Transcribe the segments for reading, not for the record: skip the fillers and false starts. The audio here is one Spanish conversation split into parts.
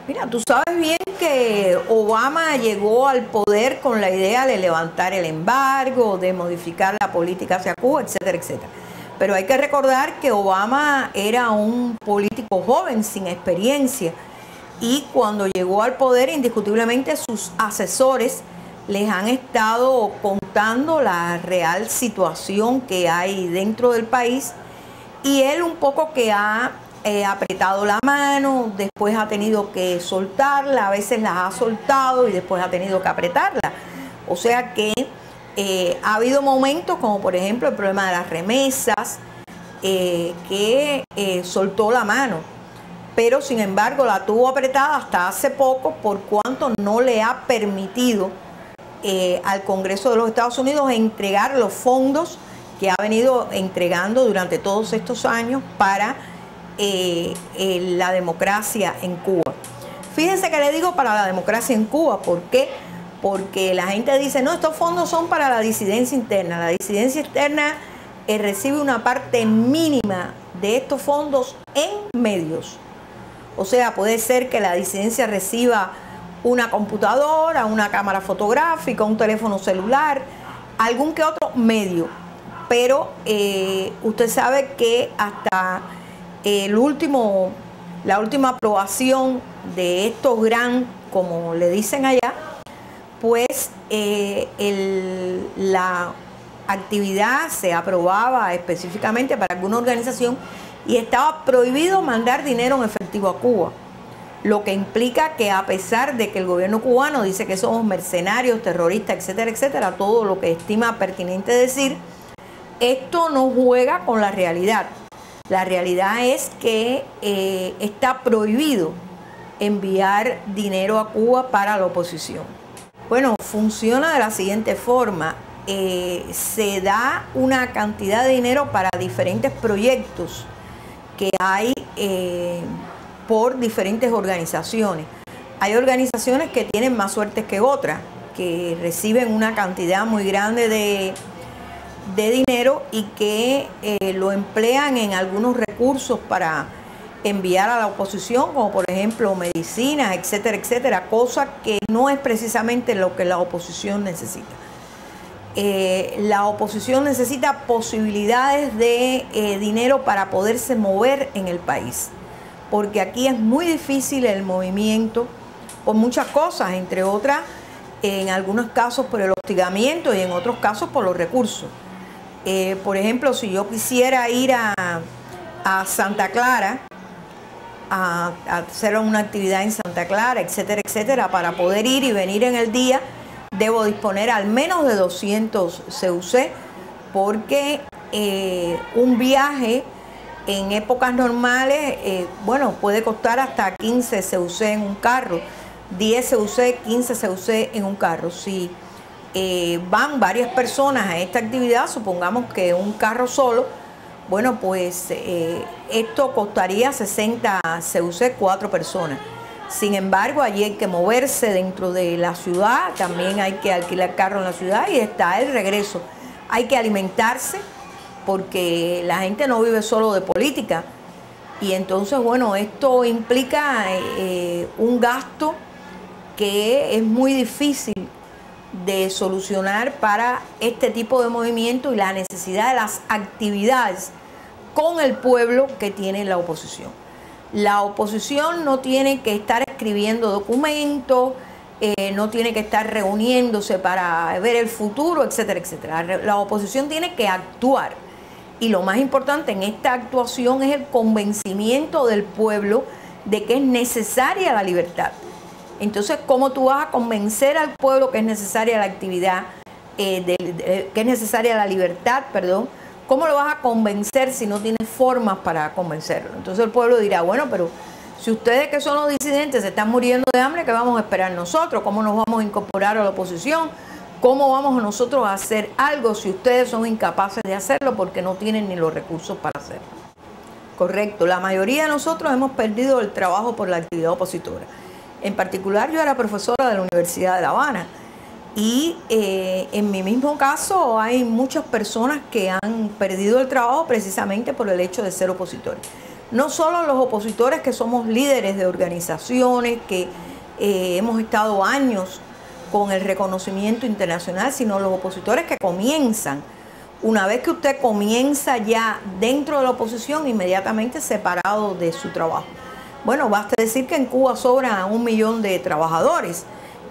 Mira, tú sabes bien que Obama llegó al poder con la idea de levantar el embargo, de modificar la política hacia Cuba, etcétera, etcétera. Pero hay que recordar que Obama era un político joven, sin experiencia, y cuando llegó al poder, indiscutiblemente sus asesores les han estado contando la real situación que hay dentro del país, y él un poco que ha apretado la mano, después ha tenido que soltarla, a veces la ha soltado y después ha tenido que apretarla. O sea que ha habido momentos como por ejemplo el problema de las remesas, que soltó la mano, pero sin embargo la tuvo apretada hasta hace poco, por cuanto no le ha permitido al Congreso de los Estados Unidos entregar los fondos que ha venido entregando durante todos estos años para la democracia en Cuba. Fíjense que le digo para la democracia en Cuba, ¿por qué? Porque la gente dice, no, estos fondos son para la disidencia interna. La disidencia interna recibe una parte mínima de estos fondos en medios. O sea, puede ser que la disidencia reciba una computadora, una cámara fotográfica, un teléfono celular, algún que otro medio. Pero usted sabe que hasta la última aprobación de estos grants, como le dicen allá, pues la actividad se aprobaba específicamente para alguna organización y estaba prohibido mandar dinero en efectivo a Cuba. Lo que implica que a pesar de que el gobierno cubano dice que somos mercenarios, terroristas, etcétera, etcétera, todo lo que estima pertinente decir, esto no juega con la realidad. La realidad es que está prohibido enviar dinero a Cuba para la oposición. Bueno, funciona de la siguiente forma. Se da una cantidad de dinero para diferentes proyectos que hay por diferentes organizaciones. Hay organizaciones que tienen más suerte que otras, que reciben una cantidad muy grande de dinero y que lo emplean en algunos recursos para enviar a la oposición, como por ejemplo medicinas, etcétera, etcétera, cosa que no es precisamente lo que la oposición necesita. La oposición necesita posibilidades de dinero para poderse mover en el país, porque aquí es muy difícil el movimiento por muchas cosas, entre otras, en algunos casos por el hostigamiento y en otros casos por los recursos. Por ejemplo, si yo quisiera ir a Santa Clara, a hacer una actividad en Santa Clara, etcétera, etcétera, para poder ir y venir en el día, debo disponer al menos de 200 CUC, porque un viaje en épocas normales, bueno, puede costar hasta 15 CUC en un carro, 10 CUC, 15 CUC en un carro. Si van varias personas a esta actividad, supongamos que un carro solo, bueno, pues esto costaría 60 CUC, 4 personas. Sin embargo, allí hay que moverse dentro de la ciudad, también hay que alquilar carro en la ciudad y está el regreso. Hay que alimentarse porque la gente no vive solo de política. Y entonces, bueno, esto implica un gasto que es muy difícil de solucionar para este tipo de movimiento y la necesidad de las actividades con el pueblo que tiene la oposición. La oposición no tiene que estar escribiendo documentos, no tiene que estar reuniéndose para ver el futuro, etcétera, etcétera. La oposición tiene que actuar. Y lo más importante en esta actuación es el convencimiento del pueblo de que es necesaria la libertad. Entonces, ¿cómo tú vas a convencer al pueblo que es necesaria la actividad, que es necesaria la libertad, perdón? ¿Cómo lo vas a convencer si no tienes formas para convencerlo? Entonces el pueblo dirá, bueno, pero si ustedes que son los disidentes se están muriendo de hambre, ¿qué vamos a esperar nosotros? ¿Cómo nos vamos a incorporar a la oposición? ¿Cómo vamos nosotros a hacer algo si ustedes son incapaces de hacerlo porque no tienen ni los recursos para hacerlo? Correcto, la mayoría de nosotros hemos perdido el trabajo por la actividad opositora. En particular, yo era profesora de la Universidad de La Habana y en mi mismo caso hay muchas personas que han perdido el trabajo precisamente por el hecho de ser opositores. no solo los opositores que somos líderes de organizaciones, que hemos estado años con el reconocimiento internacional, sino los opositores que comienzan. Una vez que usted comienza ya dentro de la oposición, inmediatamente separado de su trabajo. Bueno, basta decir que en Cuba sobra 1 millón de trabajadores,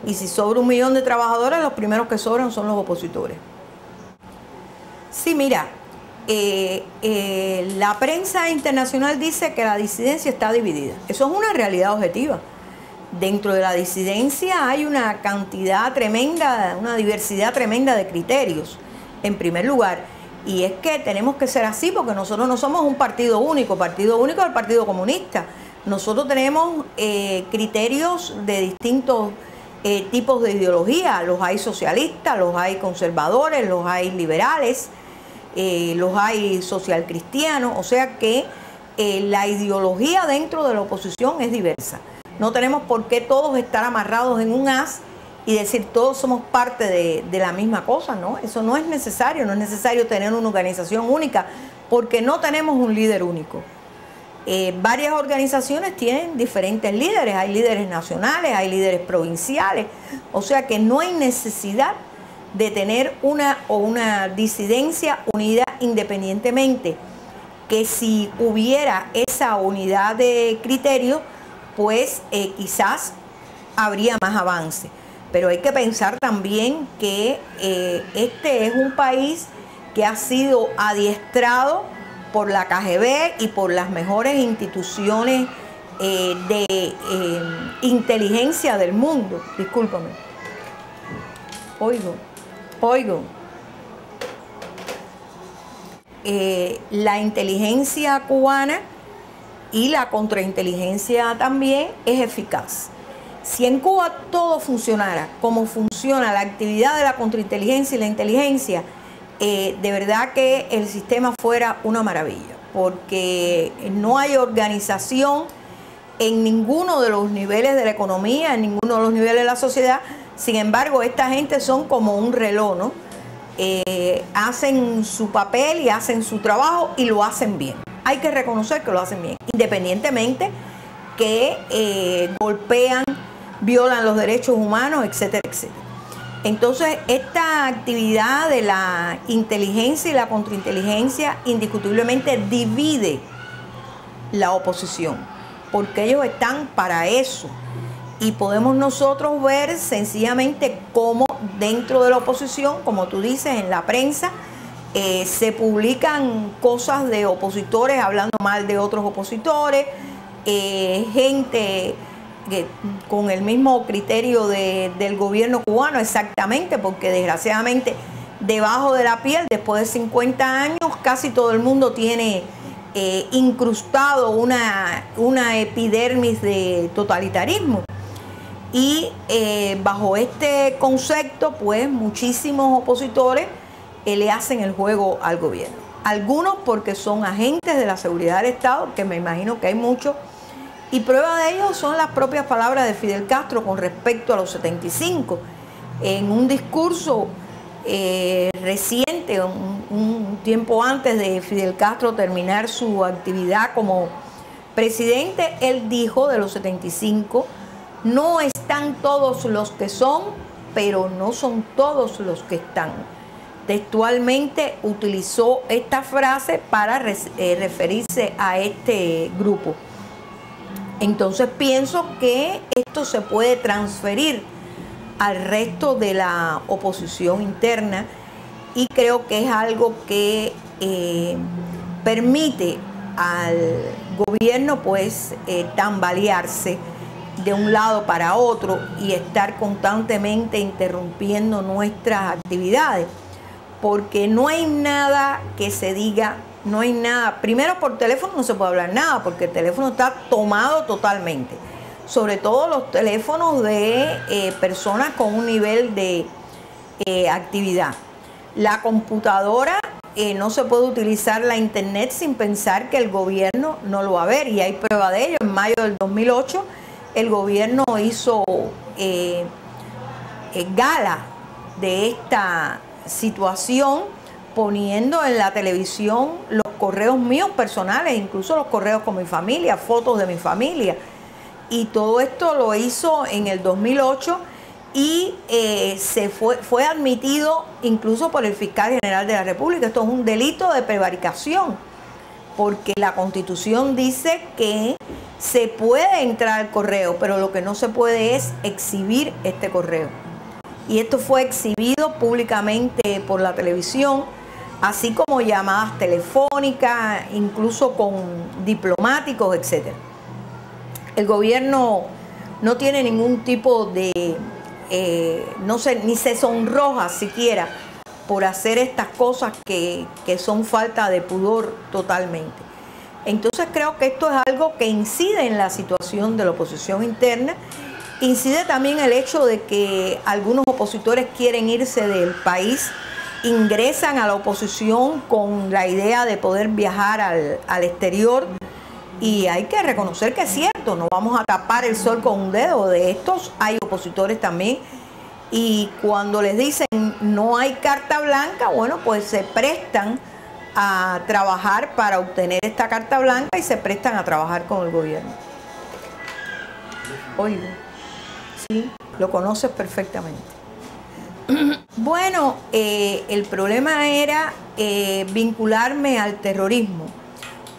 y si sobra 1 millón de trabajadores, los primeros que sobran son los opositores. Sí, mira, la prensa internacional dice que la disidencia está dividida. Eso es una realidad objetiva. Dentro de la disidencia hay una cantidad tremenda, una diversidad tremenda de criterios, en primer lugar. Y es que tenemos que ser así porque nosotros no somos un partido único es el Partido Comunista. Nosotros tenemos criterios de distintos tipos de ideología. Los hay socialistas, los hay conservadores, los hay liberales, los hay socialcristianos. O sea que la ideología dentro de la oposición es diversa. No tenemos por qué todos estar amarrados en un haz y decir todos somos parte de la misma cosa, ¿no? Eso no es necesario, no es necesario tener una organización única porque no tenemos un líder único. Varias organizaciones tienen diferentes líderes, hay líderes nacionales, hay líderes provinciales, o sea que no hay necesidad de tener una disidencia unida independientemente, que si hubiera esa unidad de criterios, pues quizás habría más avance. Pero hay que pensar también que este es un país que ha sido adiestrado por la KGB y por las mejores instituciones de inteligencia del mundo. Discúlpame. Oigo. La inteligencia cubana y la contrainteligencia también es eficaz. Si en Cuba todo funcionara como funciona la actividad de la contrainteligencia y la inteligencia, de verdad que el sistema fuera una maravilla, porque no hay organización en ninguno de los niveles de la economía, en ninguno de los niveles de la sociedad. Sin embargo, esta gente son como un reloj, ¿no? Hacen su papel y hacen su trabajo y lo hacen bien. Hay que reconocer que lo hacen bien, independientemente que golpean, violan los derechos humanos, etcétera, etcétera. Entonces, esta actividad de la inteligencia y la contrainteligencia indiscutiblemente divide la oposición, porque ellos están para eso. Y podemos nosotros ver sencillamente cómo dentro de la oposición, como tú dices, en la prensa, se publican cosas de opositores hablando mal de otros opositores, gente con el mismo criterio del gobierno cubano, exactamente, porque desgraciadamente debajo de la piel, después de 50 años, casi todo el mundo tiene incrustado una epidermis de totalitarismo. Y bajo este concepto, pues muchísimos opositores le hacen el juego al gobierno. Algunos porque son agentes de la seguridad del Estado, que me imagino que hay muchos, y prueba de ello son las propias palabras de Fidel Castro con respecto a los 75. En un discurso reciente, un tiempo antes de Fidel Castro terminar su actividad como presidente, él dijo de los 75, no están todos los que son, pero no son todos los que están. Textualmente utilizó esta frase para referirse a este grupo. Entonces pienso que esto se puede transferir al resto de la oposición interna y creo que es algo que permite al gobierno pues tambalearse de un lado para otro y estar constantemente interrumpiendo nuestras actividades, porque no hay nada que se diga, no hay nada. Primero, por teléfono no se puede hablar nada, porque el teléfono está tomado totalmente, sobre todo los teléfonos de personas con un nivel de actividad. La computadora, no se puede utilizar la internet sin pensar que el gobierno no lo va a ver, y hay prueba de ello. En mayo del 2008 el gobierno hizo gala de esta situación poniendo en la televisión los correos míos personales, incluso los correos con mi familia, fotos de mi familia. Y todo esto lo hizo en el 2008 y fue admitido incluso por el fiscal general de la República. Esto es un delito de prevaricación, porque la Constitución dice que se puede entrar al correo, pero lo que no se puede es exhibir este correo. Y esto fue exhibido públicamente por la televisión, así como llamadas telefónicas, incluso con diplomáticos, etc. El gobierno no tiene ningún tipo de, ni se sonroja siquiera por hacer estas cosas que son falta de pudor totalmente. Entonces creo que esto es algo que incide en la situación de la oposición interna. Incide también el hecho de que algunos opositores quieren irse del país, ingresan a la oposición con la idea de poder viajar al exterior, y hay que reconocer que es cierto, no vamos a tapar el sol con un dedo. De estos hay opositores también, y cuando les dicen no hay carta blanca, bueno, pues se prestan a trabajar para obtener esta carta blanca y se prestan a trabajar con el gobierno. Oigo, sí, lo conoces perfectamente. Bueno, el problema era vincularme al terrorismo,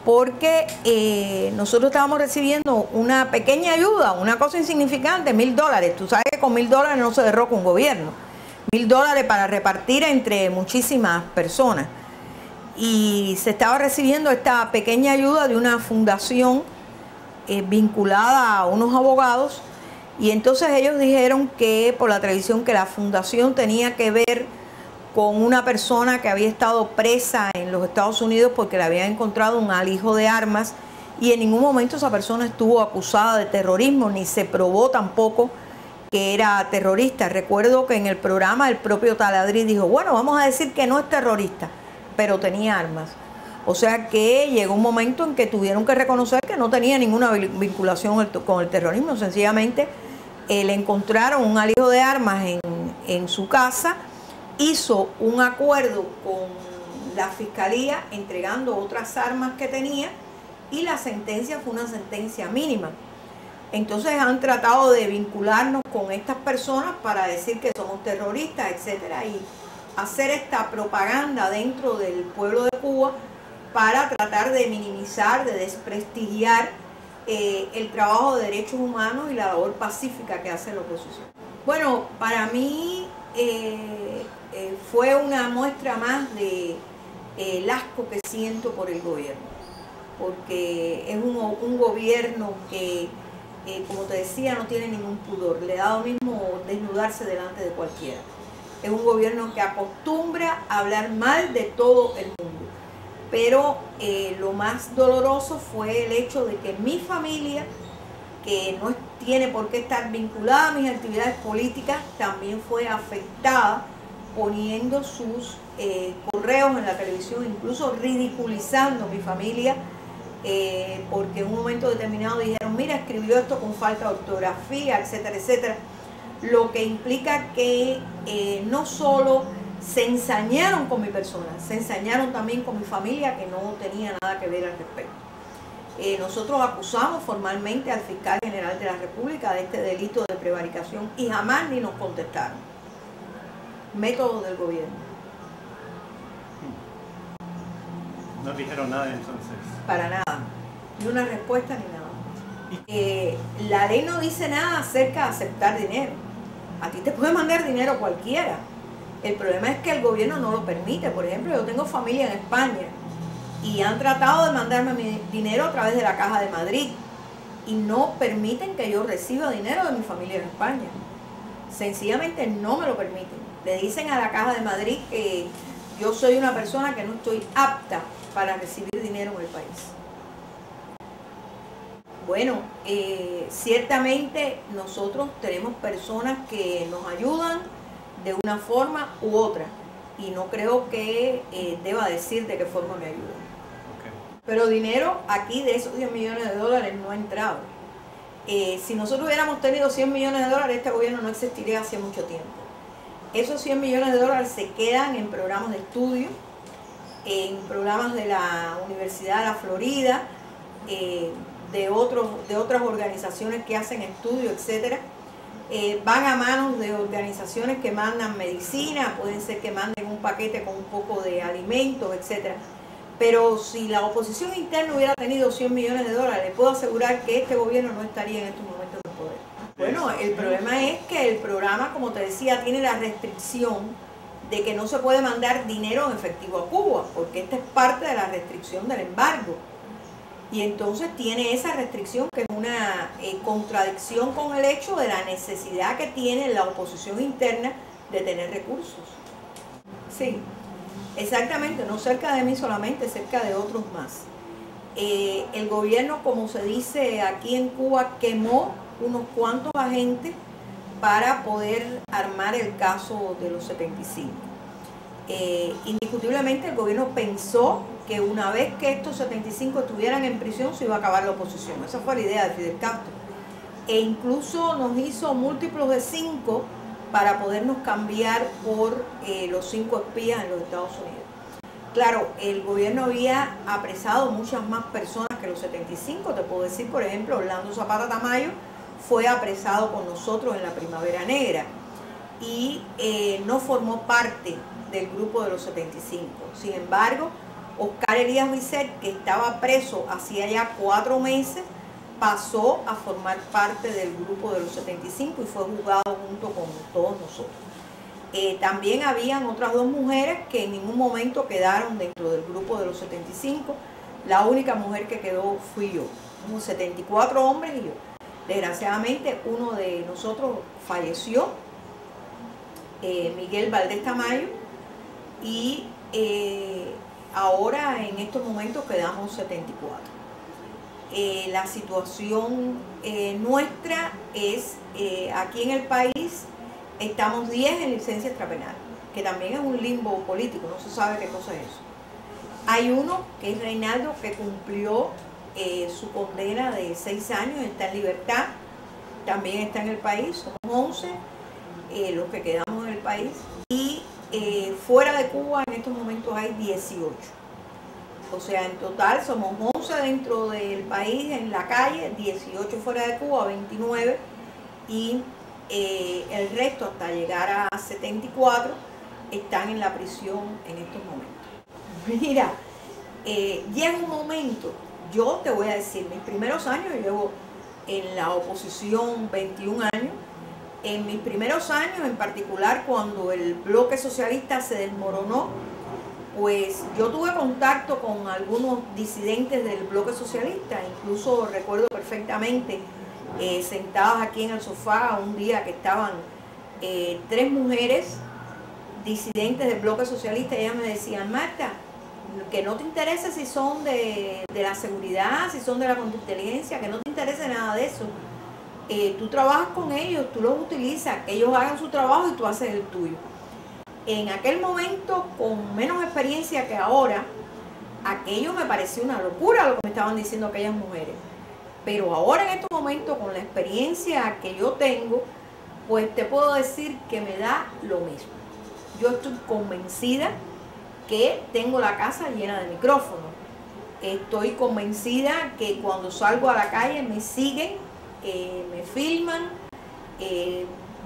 porque nosotros estábamos recibiendo una pequeña ayuda, una cosa insignificante, $1000. Tú sabes que con $1000 no se derroca un gobierno. $1000 para repartir entre muchísimas personas. Y se estaba recibiendo esta pequeña ayuda de una fundación vinculada a unos abogados, y entonces ellos dijeron que por la televisión que la fundación tenía que ver con una persona que había estado presa en los Estados Unidos porque le habían encontrado un alijo de armas, y en ningún momento esa persona estuvo acusada de terrorismo, ni se probó tampoco que era terrorista. Recuerdo que en el programa el propio Taladriz dijo, bueno, vamos a decir que no es terrorista, pero tenía armas. O sea que llegó un momento en que tuvieron que reconocer que no tenía ninguna vinculación con el terrorismo. Sencillamente le encontraron un alijo de armas en su casa, hizo un acuerdo con la fiscalía entregando otras armas que tenía, y la sentencia fue una sentencia mínima. Entonces han tratado de vincularnos con estas personas para decir que somos terroristas, etcétera, y hacer esta propaganda dentro del pueblo de Cuba para tratar de minimizar, de desprestigiar el trabajo de derechos humanos y la labor pacífica que hace la oposición. Bueno, para mí fue una muestra más de el asco que siento por el gobierno, porque es un gobierno que, como te decía, no tiene ningún pudor, le da lo mismo desnudarse delante de cualquiera. Es un gobierno que acostumbra a hablar mal de todo el mundo. Pero lo más doloroso fue el hecho de que mi familia, que no tiene por qué estar vinculada a mis actividades políticas, también fue afectada poniendo sus correos en la televisión, incluso ridiculizando a mi familia, porque en un momento determinado dijeron, mira, escribió esto con falta de ortografía, etcétera, etcétera. Lo que implica que no solo se ensañaron con mi persona, se ensañaron también con mi familia, que no tenía nada que ver al respecto. Nosotros acusamos formalmente al fiscal general de la República de este delito de prevaricación y jamás ni nos contestaron. Métodos del gobierno. No dijeron nada entonces. Para nada, ni una respuesta ni nada. La ley no dice nada acerca de aceptar dinero. A ti te puede mandar dinero cualquiera. El problema es que el gobierno no lo permite. Por ejemplo, yo tengo familia en España y han tratado de mandarme mi dinero a través de la Caja de Madrid y no permiten que yo reciba dinero de mi familia en España. Sencillamente no me lo permiten. Le dicen a la Caja de Madrid que yo soy una persona que no estoy apta para recibir dinero en el país. Bueno, ciertamente nosotros tenemos personas que nos ayudan de una forma u otra, y no creo que deba decir de qué forma me ayudan. Okay. Pero dinero aquí de esos $10 millones no ha entrado. Si nosotros hubiéramos tenido $100 millones, este gobierno no existiría hace mucho tiempo. Esos $100 millones se quedan en programas de estudio, en programas de la Universidad de la Florida, de otras organizaciones que hacen estudios, etcétera. Van a manos de organizaciones que mandan medicina, pueden ser que manden un paquete con un poco de alimentos, etcétera. Pero si la oposición interna hubiera tenido 100 millones de dólares, les puedo asegurar que este gobierno no estaría en estos momentos en el poder. Bueno, el problema es que el programa, como te decía, tiene la restricción de que no se puede mandar dinero en efectivo a Cuba, porque esta es parte de la restricción del embargo. Y entonces tiene esa restricción que es una contradicción con el hecho de la necesidad que tiene la oposición interna de tener recursos. Sí, exactamente, no cerca de mí solamente, cerca de otros más. El gobierno, como se dice aquí en Cuba, quemó unos cuantos agentes para poder armar el caso de los 75. Indiscutiblemente el gobierno pensó que una vez que estos 75 estuvieran en prisión se iba a acabar la oposición. Esa fue la idea de Fidel Castro. E incluso nos hizo múltiplos de 5 para podernos cambiar por los 5 espías en los Estados Unidos. Claro, el gobierno había apresado muchas más personas que los 75. Te puedo decir, por ejemplo, Orlando Zapata Tamayo fue apresado con nosotros en la Primavera Negra y no formó parte del grupo de los 75. Sin embargo, Oscar Elías Bisset, que estaba preso hacía ya 4 meses, pasó a formar parte del grupo de los 75 y fue juzgado junto con todos nosotros. También habían otras 2 mujeres que en ningún momento quedaron dentro del grupo de los 75. La única mujer que quedó fui yo. Como 74 hombres y yo. Desgraciadamente uno de nosotros falleció, Miguel Valdés Tamayo, y ahora en estos momentos quedamos 74. La situación nuestra es, aquí en el país estamos 10 en licencia extrapenal, que también es un limbo político, no se sabe qué cosa es eso. Hay uno que es Reinaldo, que cumplió su condena de 6 años, está en libertad, también está en el país, somos 11 los que quedamos en el país, y fuera de Cuba en estos momentos hay 18. O sea, en total somos 11 dentro del país, en la calle, 18 fuera de Cuba, 29, y el resto hasta llegar a 74 están en la prisión en estos momentos. Mira, llega un momento, yo te voy a decir, mis primeros años, yo llevo en la oposición 21 años, en mis primeros años, en particular cuando el bloque socialista se desmoronó, pues yo tuve contacto con algunos disidentes del bloque socialista, incluso recuerdo perfectamente sentadas aquí en el sofá un día que estaban 3 mujeres disidentes del bloque socialista y ellas me decían: Marta, que no te interese si son de la seguridad, si son de la contrainteligencia, que no te interese nada de eso. Tú trabajas con ellos, tú los utilizas, que ellos hagan su trabajo y tú haces el tuyo. En aquel momento, con menos experiencia que ahora, aquello me pareció una locura lo que me estaban diciendo aquellas mujeres. Pero ahora en estos momentos, con la experiencia que yo tengo, pues te puedo decir que me da lo mismo. Yo estoy convencida que tengo la casa llena de micrófonos. Estoy convencida que cuando salgo a la calle me siguen, me filman,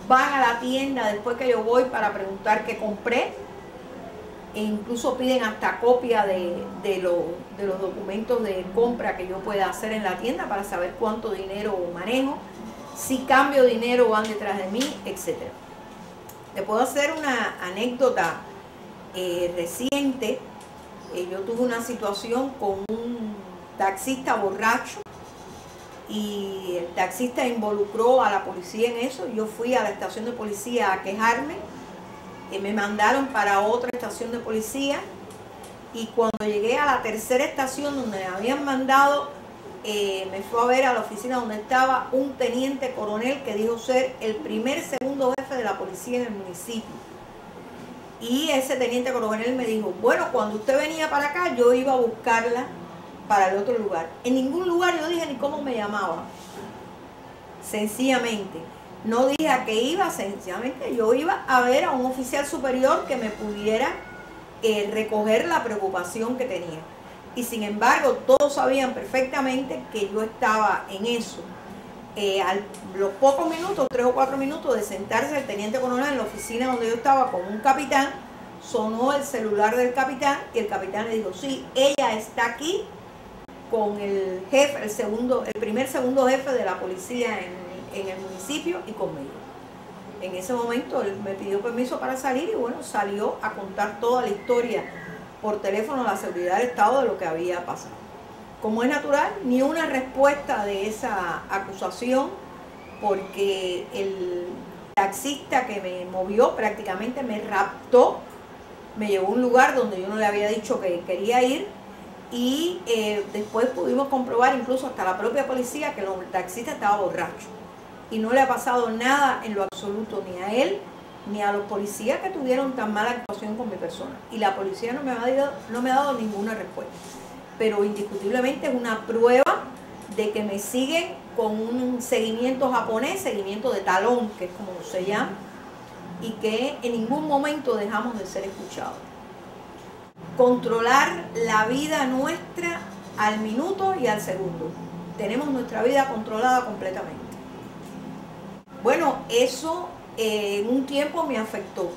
van a la tienda después que yo voy para preguntar qué compré, e incluso piden hasta copia de los documentos de compra que yo pueda hacer en la tienda para saber cuánto dinero manejo, si cambio dinero van detrás de mí, etc. Te puedo hacer una anécdota reciente. Yo tuve una situación con un taxista borracho y el taxista involucró a la policía en eso. Yo fui a la estación de policía a quejarme, me mandaron para otra estación de policía y cuando llegué a la tercera estación donde me habían mandado, me fue a ver a la oficina donde estaba un teniente coronel que dijo ser el segundo jefe de la policía en el municipio. Y ese teniente coronel me dijo: bueno, cuando usted venía para acá yo iba a buscarla para el otro lugar. En ningún lugar yo dije ni cómo me llamaba. Sencillamente, no dije a qué iba, sencillamente yo iba a ver a un oficial superior que me pudiera recoger la preocupación que tenía. Y sin embargo, todos sabían perfectamente que yo estaba en eso. A los pocos minutos, 3 o 4 minutos de sentarse el teniente coronel en la oficina donde yo estaba con un capitán, sonó el celular del capitán y el capitán le dijo, sí, ella está aquí con el jefe, el primer segundo jefe de la policía en el municipio y conmigo. En ese momento él me pidió permiso para salir y bueno, salió a contar toda la historia por teléfono a la seguridad del Estado de lo que había pasado. Como es natural, ni una respuesta de esa acusación, porque el taxista que me movió prácticamente me raptó, me llevó a un lugar donde yo no le había dicho que quería ir y después pudimos comprobar incluso hasta la propia policía que el taxista estaba borracho y no le ha pasado nada en lo absoluto ni a él ni a los policías que tuvieron tan mala actuación con mi persona, y la policía no me ha dado ninguna respuesta. Pero indiscutiblemente es una prueba de que me siguen con un seguimiento japonés, seguimiento de talón, que es como se llama, y que en ningún momento dejamos de ser escuchados. Controlar la vida nuestra al minuto y al segundo. Tenemos nuestra vida controlada completamente. Bueno, eso en un tiempo me afectó,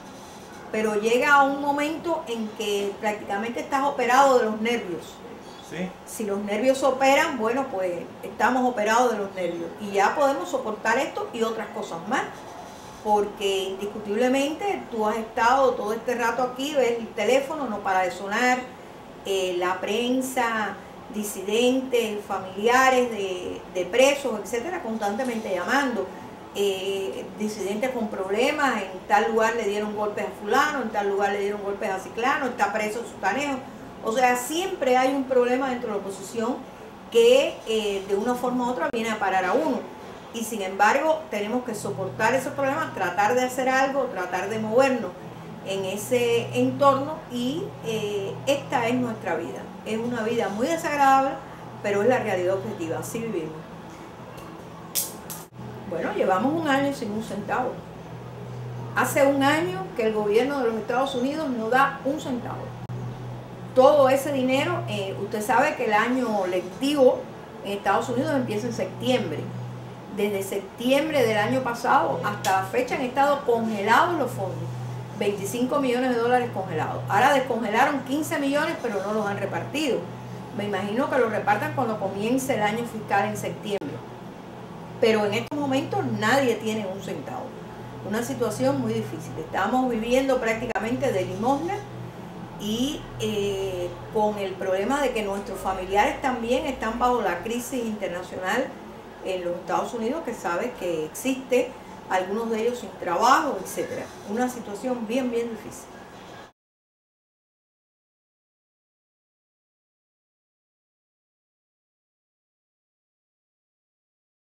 pero llega un momento en que prácticamente estás operado de los nervios. ¿Sí? Si los nervios operan, bueno, pues estamos operados de los nervios y ya podemos soportar esto y otras cosas más, porque indiscutiblemente tú has estado todo este rato aquí, ves el teléfono, no para de sonar, la prensa, disidentes, familiares de presos, etcétera, constantemente llamando, disidentes con problemas, en tal lugar le dieron golpes a fulano, en tal lugar le dieron golpes a ciclano, está preso sutaneo. O sea, siempre hay un problema dentro de la oposición que de una forma u otra viene a parar a uno. Y sin embargo, tenemos que soportar esos problemas, tratar de hacer algo, tratar de movernos en ese entorno y esta es nuestra vida. Es una vida muy desagradable, pero es la realidad objetiva, así vivimos. Bueno, llevamos un año sin un centavo. Hace un año que el gobierno de los Estados Unidos no da un centavo. Todo ese dinero, usted sabe que el año lectivo en Estados Unidos empieza en septiembre. Desde septiembre del año pasado hasta la fecha han estado congelados los fondos. 25 millones de dólares congelados. Ahora descongelaron 15 millones, pero no los han repartido. Me imagino que los repartan cuando comience el año fiscal en septiembre. Pero en estos momentos nadie tiene un centavo. Una situación muy difícil. Estamos viviendo prácticamente de limosna y con el problema de que nuestros familiares también están bajo la crisis internacional en los Estados Unidos, que sabe que existe, algunos de ellos sin trabajo, etcétera. Una situación bien difícil.